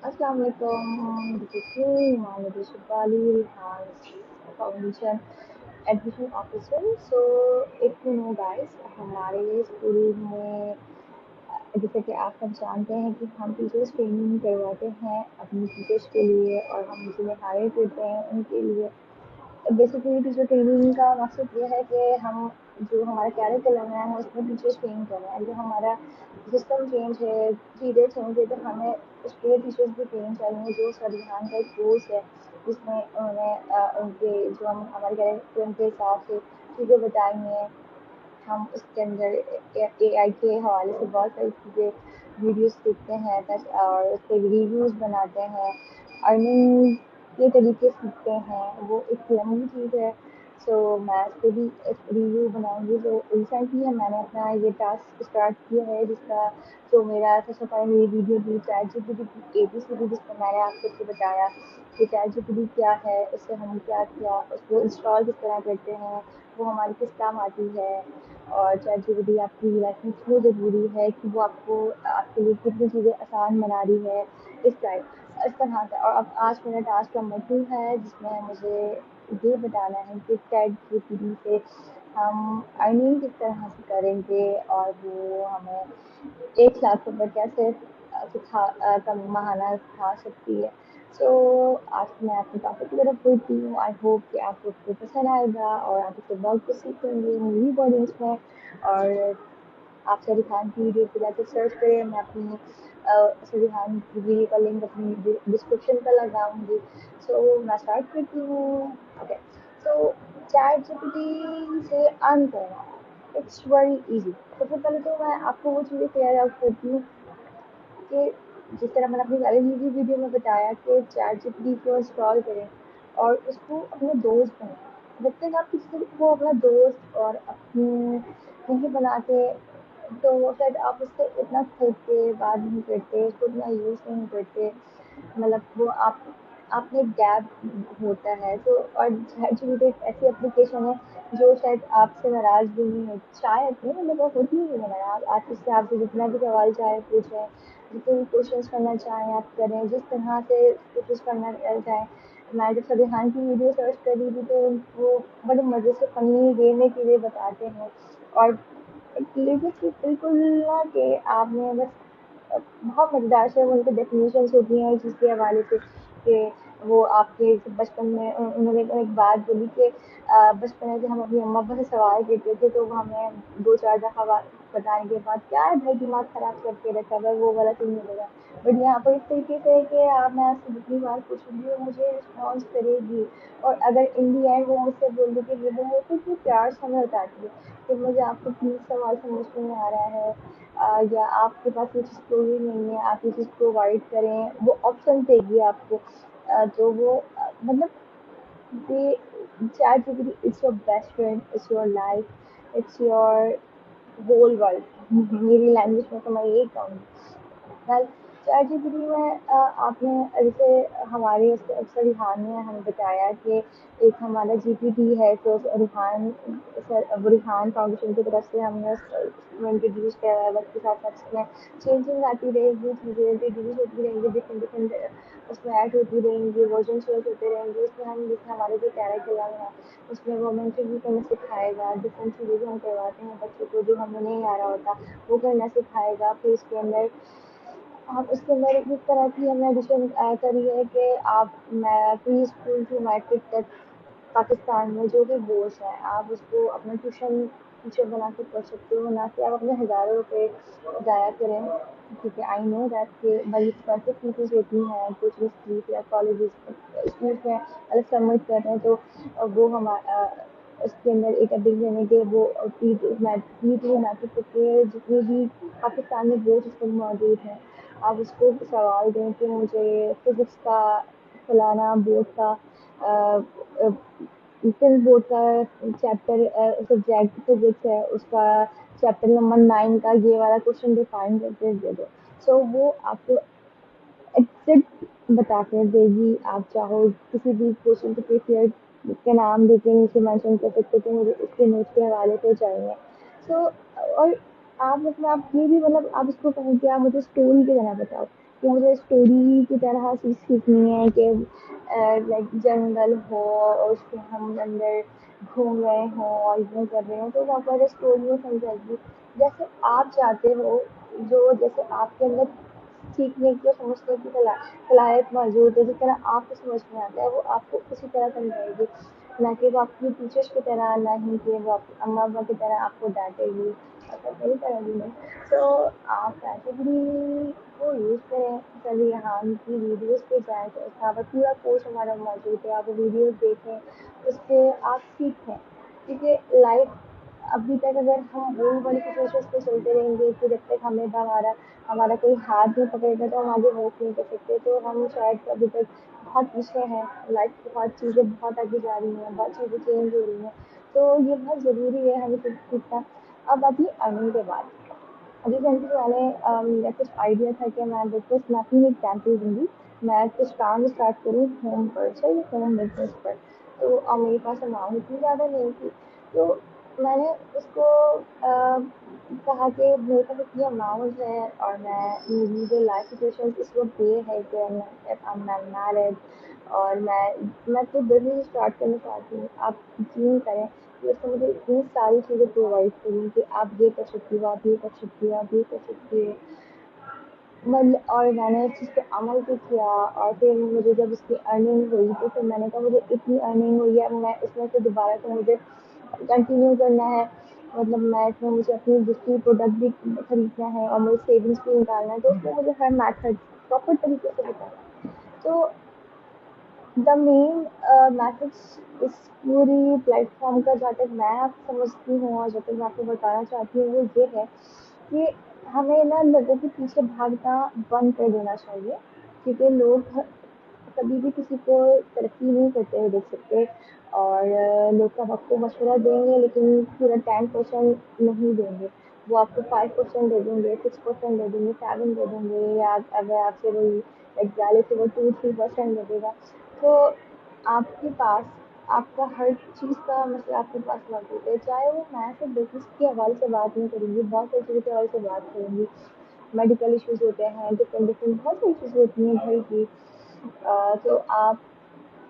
Assalamu alaikum. This is me, Mohammed Shifali, Rehan Foundation Admission Officer. So, if you know guys, हमारे school में जैसे कि आप सब जानते हैं कि हम टीचर्स ट्रेनिंग करवाते हैं अपनी टीचर्स के लिए और हम जिन्हें हायर करते हैं उनके लिए। बेसिकली टीचर ट्रेनिंग का मकसद ये है कि हम जो हमारा कैरिकुलम है हम उसमें टीचर्स ट्रेन कर रहे हैं। जो हमारा सिस्टम चेंज है, चीज़ें चेंज है, तो हमें उसके टीचर्स भी ट्रेन चाहिए। जो संविधान का एक कोर्स है जिसमें उन्हें उनके जो हम हमारे कैरिकुलम के हिसाब से चीज़ें बताई हैं। हम उसके अंदर AI के हवाले से बहुत सारी चीज़ें वीडियोस देखते हैं और उस पर रिव्यूज़ बनाते हैं, अर्निंग के तरीके सीखते हैं। वो एक लंबी चीज़ है। सो मैं इस पर भी एक रिव्यू बनाऊंगी। तो रिसेंटली मैंने अपना ये टास्क स्टार्ट किया है जिसका जो मेरा सबसे पहले मेरी वीडियो थी ChatGPT की ABCD, जिसमें मैंने आपको बताया कि ChatGPT क्या है, उससे हम क्या क्या उसको इंस्टॉल किस तरह करते हैं, वो हमारी किस काम आती है, और ChatGPT आपकी लाइफ में क्यों ज़रूरी है, कि वो आपको आपके लिए कितनी चीज़ें आसान बना रही है, इस तरह से। और अब आज मेरा टास्क नंबर 2 है जिसमें मुझे ये बताना है कि ChatGPT से हम अर्निंग किस तरह से करेंगे और वो हमें 1 लाख रुपए कैसे कमाना सिखा सकती है। सो आज मैं अपने टॉपिक की तरफ बढ़ती हूँ। आई होप कि आपको उसको पसंद आएगा और आप इससे बहुत कुछ सीखेंगे मेरी बॉडीज में। और आप सरी खान की वीडियो पे जाकर सर्च करें। मैं अपनी सरी खान की वीडियो का लिंक अपनी डिस्क्रिप्शन पर लगाऊंगी। सो मैं स्टार्ट करती हूँ। ओके, सो चैट जीपीटी से अर्न करना, इट्स वेरी इजी। सबसे पहले तो मैं आपको वो चीज़ें क्लियर आउट करती हूँ कि जिस तरह मैंने अपनी पहले वीडियो में बताया कि चैट जीपीटी को इंस्टॉल करें और उसको अपना दोस्त बनाएं। जब तक आप किसी को अपना दोस्त और अपनी नहीं बनाते तो शायद आप उससे इतना खुल के बात नहीं करते, उसको इतना यूज़ नहीं करते। मतलब वो आप में गैप होता है। तो और ChatGPT एक ऐसी एप्लीकेशन है जो शायद आपसे नाराज़ भी नहीं होती, शायद नहीं, मतलब वो होती ही नहीं है नाराज़। आप उससे आपसे जितना भी सवाल चाहे पूछें, जितने भी क्वेश्चंस करना चाहें आप करें, जिस तरह से कोशिश करना चाहें। मैं जब सबिहान की वीडियो सर्च कर रही थी तो वो बड़े मज़े से फ़नी वे में चीज़ें बताते हैं। और लिटरली बिल्कुल ना कि आपने बस बहुत मज़ेदार से उनकी डेफिनेशंस होती हैं जिसके हवाले से कि वो आपके बचपन में उन्होंने एक बात बोली कि बचपन में जब हम अपनी अम्मा अब्बा से सवाल करते थे तो वो हमें 2-4 दफ़ा बताने के बाद क्या है भाई दिमाग ख़राब करके रखा है, वो वाला सीन मिलेगा। बट यहाँ पर इस तरीके से है कि आप मैं आपसे जितनी बार पूछूंगी वो मुझे रिस्पॉन्स करेगी। और अगर इन दी एंड वो मुझसे बोल देगी कि वो मुझे इतनी प्यार से हमें बताती है कि मुझे आपको प्लीज़ सवाल समझ में आ रहा है, या आपके पास ये चीज़ कोई नहीं है, आप ये चीज़ प्रोवाइड करें, वो ऑप्शन देगी आपको। तो वो मतलब the ChatGPT it's your best friend, it's your life, it's your whole world. मेरी लैंग्वेज में तो मैं यही कहूँगी। वेल, चैट जीपीटी में आपने जैसे हमारे अक्सर रिहान ने हमें बताया कि एक हमारा जीपीटी है, तो रिहान सर रिहान फाउंडेशन की तरफ से हमने उसको इंट्रोड्यूस किया है। वक्त के साथ साथ उसमें चेंजिंग आती रहेगी, चीज़ें इंट्रोड्यूस होती रहेंगी, डिफरेंट डिफरेंट उसमें ऐड होती रहेंगी, वर्जन चेंज होते रहेंगे। उसमें हम जैसे हमारे जो कैरिकुलम है उसमें वो हमें इंटरव्यू करना सिखाएगा, डिफरेंट चीज़ें जो हम करवाते हैं बच्चों को जो हमें नहीं आ रहा होता वो करना सिखाएगा। फिर उसके अंदर आप उसके अंदर इस तरह की हमने एडिशन करी है कि आप मैं प्री स्कूल टू मैट्रिक तक पाकिस्तान में जो भी बोर्ड्स हैं आप उसको अपना ट्यूशन टीचर बना के पढ़ सकते हो, ना कि आप अपने हज़ारों रुपए ज़ाया करें। ठीक है, आई नो दैट कि बड़ी एक्सपेंसिव फीसेस होती हैं कोचिंग फीस या कॉलेजेस स्कूल में अलग सबमिट कर रहे हैं। तो वो हमारा उसके अंदर एक एडिशन है कि वो प्री टू मैट्रिक तक के जितने भी पाकिस्तान में बोर्ड सिस्टम मौजूद हैं आप उसको सवाल दें कि मुझे फिज़िक्स का फलाना बोर्ड का फिर बोर्ड का चैप्टर सब्जेक्ट फिजिक्स है उसका चैप्टर नंबर 9 का ये वाला क्वेश्चन डिफाइन करके दे दो। सो वो आपको एग्जैक्ट बता कर देगी। आप चाहो किसी भी क्वेश्चन के प्रीफेयर के नाम देके नीचे मेंशन कर सकते हो कि मुझे इसके नोट्स के हवाले से चाहिए। सो और आप मतलब आप ये भी मतलब आप इसको कहें कि आप मुझे स्टोरी की तरह बताओ, कि मुझे स्टोरी की तरह चीज़ सीखनी है कि लाइक जंगल हो और उसके हम अंदर घूम रहे हों और यूँ कर रहे हों, तो वहाँ पर स्टोरी में समझाएगी जैसे आप चाहते हो, जो जैसे आपके अंदर सीखने की और समझने की सलाहियत मौजूद है, जिस तरह आपको समझ में आता है वो आपको उसी तरह समझाएगी, ना कि वो आपकी टीचर्स की तरह, ना ही कि वो आपकी अम्मा अब्बा की तरह आपको डांटेगी, ऐसा कई तरह भी नहीं। तो आप कैटेगरी को यूज़ करें। चलिए यहाँ की वीडियोस पे जाएँ तो उसका पर पूरा कोर्स हमारा मौजूद है, आप वो वीडियोस देखें, उससे आप सीखें, क्योंकि लाइफ अभी तक अगर हम वही वाली सिचुएशंस पे चलते रहेंगे कि जब तक हमें हमारा हमारा कोई हाथ नहीं पकड़ेगा तो हम आगे मूव नहीं कर सकते, तो हम शायद अभी तक बहुत पीछे हैं। लाइफ बहुत चीज़ें बहुत आगे जा रही हैं, बहुत चीज़ें चेंज हो रही हैं, तो ये बहुत ज़रूरी है हमें सीखना। अब आती है अर्निंग के बाद। रिसेंटली मैंने मेरा कुछ आइडिया था कि मैं बिजनेस मैं अपनी एग्जाम्पल दूंगी, मैं कुछ काम स्टार्ट करूँ होम पर, चलिए होम बिजनेस पर। तो मेरे पास अमाउंट इतनी ज़्यादा नहीं थी, तो मैंने उसको कहा कि मेरे पास इतनी अमाउंट है और मेरी जो लाइफ सिचुएशन इस वक्त ये है कि मैं मैरिड और मैं तो बिजनेस स्टार्ट करना चाहती हूँ। आप यकीन करें कि उसने मुझे इतनी सारी चीज़ें प्रोवाइड करी कि आप ये कर सकती हो, आप ये कर सकती हो, आप ये कर सकती हो। मतलब और मैंने उस चीज़ पे अमल भी किया और फिर मुझे जब उसकी अर्निंग हुई तो फिर मैंने कहा मुझे इतनी अर्निंग हुई है, मैं इसमें से दोबारा से मुझे कंटिन्यू करना है। मतलब मैं इसमें मुझे अपनी दूसरी प्रोडक्ट भी खरीदना है और मुझे सेविंग्स भी निकालना है, तो उसमें मुझे हर मैथड प्रॉपर तरीके से बताया। तो द मेन मैसेज इस पूरी प्लेटफॉर्म का, जहाँ तक मैं आप समझती हूँ और जहाँ तक मैं आपको बताना चाहती हूँ, वो ये है कि हमें ना लोगों के पीछे भागना बंद कर देना चाहिए, क्योंकि लोग कभी भी किसी को तरक्की नहीं करते हुए देख सकते। और लोग सब आपको मशवरा देंगे लेकिन पूरा 10% नहीं देंगे, वो आपको 5% दे देंगे, 6% दे देंगे, 7 दे देंगे, या अगर आपसे वही एग्जाम से वो 2-3% दे देगा। तो आपके पास आपका हर चीज़ का मतलब आपके पास मौजूद है, चाहे वो मैं सिर्फ बिजनेस के हवाले से बात नहीं करूँगी, बहुत सारी चीज़ों के हवाले से बात करूँगी। मेडिकल इश्यूज होते हैं, डिफरेंट डिफरेंट बहुत सारी चीज़ें होती हैं घर की। तो आप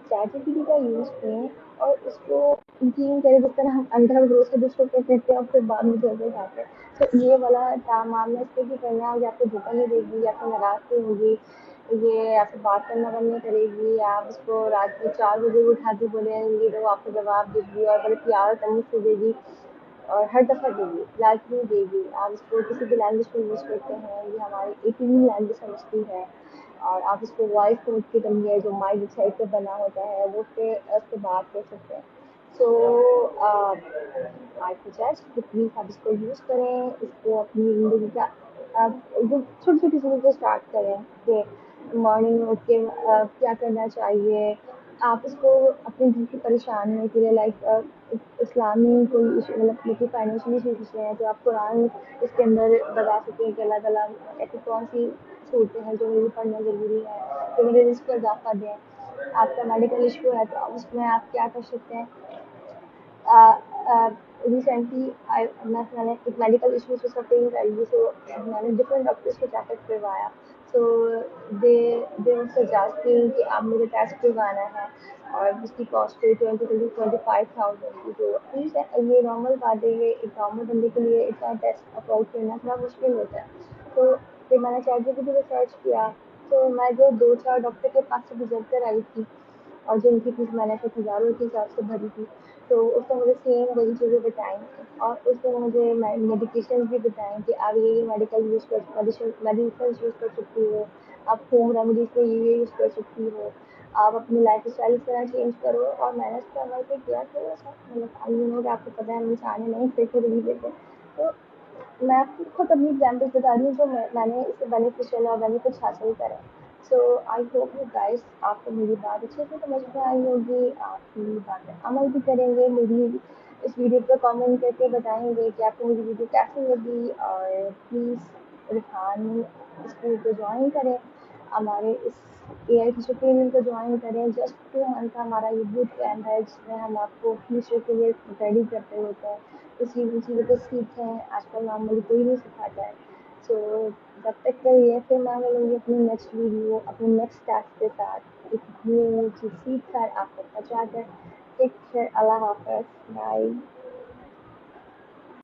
चैटजीपीटी का यूज़ करें और उसको यकीन करें, जिस तरह हम अंधा भरोसा दूसरों पे करते हैं और फिर बाद में धोखे खाते हैं, तो ये वाला मामला इस पर भी करना है। आपको धोखा नहीं देगी, आपको नाराज़ नहीं होगी, ये आपसे बात करना बंद नहीं करेगी, आप उसको रात को 4 बजे उठा के बोलेंगी तो वो आपको जवाब देगी और बड़े प्यार और तमीज़ से देगी, और हर दफ़ा देगी, लाज़मी देगी। आप इसको किसी भी लैंग्वेज में यूज़ करते हैं, ये हमारी 18 लैंग्वेज समझती है। और आप इसको वॉइस नोट के ज़रिए जो माई वेबसाइट पे बना होता है वो उससे बात कर सकते हैं। सो आई सजेस्ट कि प्लीज़ आप इसको यूज़ करें, इसको अपनी ज़िंदगी का आप एकदम छोटी छोटी चीज़ों से स्टार्ट करें कि मॉर्निंग में उठ के क्या करना चाहिए। आप इसको अपने दिल की परेशानियों के लिए लाइक इस्लामी कोई इशू, मतलब कि फाइनेंशियल इशूज़ हैं तो आप कुरान इसके अंदर बता सकते हैं कि अल्लाह ताला ऐसी कौन सी सूरतें हैं जो मेरे लिए पढ़ना ज़रूरी है, जो मेरे रिस्क को इजाफा दें। आपका मेडिकल इशू है तो अब उसमें आप क्या कर सकते हैं। रिसेंटली मैंने एक मेडिकल इशू से सफरिंग करी, सो मैंने डिफरेंट डॉक्टर्स को चेकअप करवाया। सो दे दे वर सजेस्टिंग कि आप मुझे टेस्ट करवाना है और जिसकी कॉस्ट है 20 to 25,000 की। तो ठीक है, ये नॉर्मल बात है, ये एक नॉर्मल बंदे के लिए इतना टेस्ट अफोर्ड करना थोड़ा मुश्किल होता है। तो फिर मैंने चैटजीपीटी पे सर्च किया, तो मैं जो 2-4 डॉक्टर के पास से गुजर कर आई थी और जिनकी फीस मैंने कुछ हज़ारों के हिसाब से भरी थी, तो उसने मुझे सेम वही चीज़ें बताई और उसने मुझे मेडिकेशन भी बताई कि आप ये मेडिकल यूज़ कर मेडिसिन यूज़ कर सकती हो, आप होम रेमेडीज में ये यूज़ कर सकती हो, आप अपनी लाइफ स्टाइल इस तरह चेंज करो। और मैंने उस पर अमल पे किया थोड़ा सा, मतलब कि आपको पता है हम इंसान नहीं फिर को रिलीव देते। तो मैं आपको खुद अपनी एग्जाम्पल्स बता रही हूँ जो मैंने इससे बेनिफिशियल और बेनिफिट्स हासिल करे। सो आई होप यू गाइस आपको मेरी बात अच्छे से समझ में आई होगी, आप मेरी बात पे अमल भी करेंगे, मेरी इस वीडियो पर कमेंट करके बताएंगे कि आपको मेरी वीडियो कैसी लगी। और प्लीज़ रिहान स्कूल को ज्वाइन करें, हमारे इस AI टीचर ट्रेनिंग को ज्वाइन करें। जस्ट 2 मंथ का हमारा ये बूट कैम्प है जिसमें हम आपको फ्यूचर के लिए रेडी करते होते हैं। तो चीज़ों को सीखें, आजकल नॉर्मली कोई नहीं सिखाता है। सो जब तक के लिए फिर मैं मिलूंगी अपनी नेक्स्ट वीडियो अपने नेक्स्ट टास्क के साथ एक न्यू सी सीख कर आप तक पहुँचा कर टेक केयर अल्लाह हाफिज बाय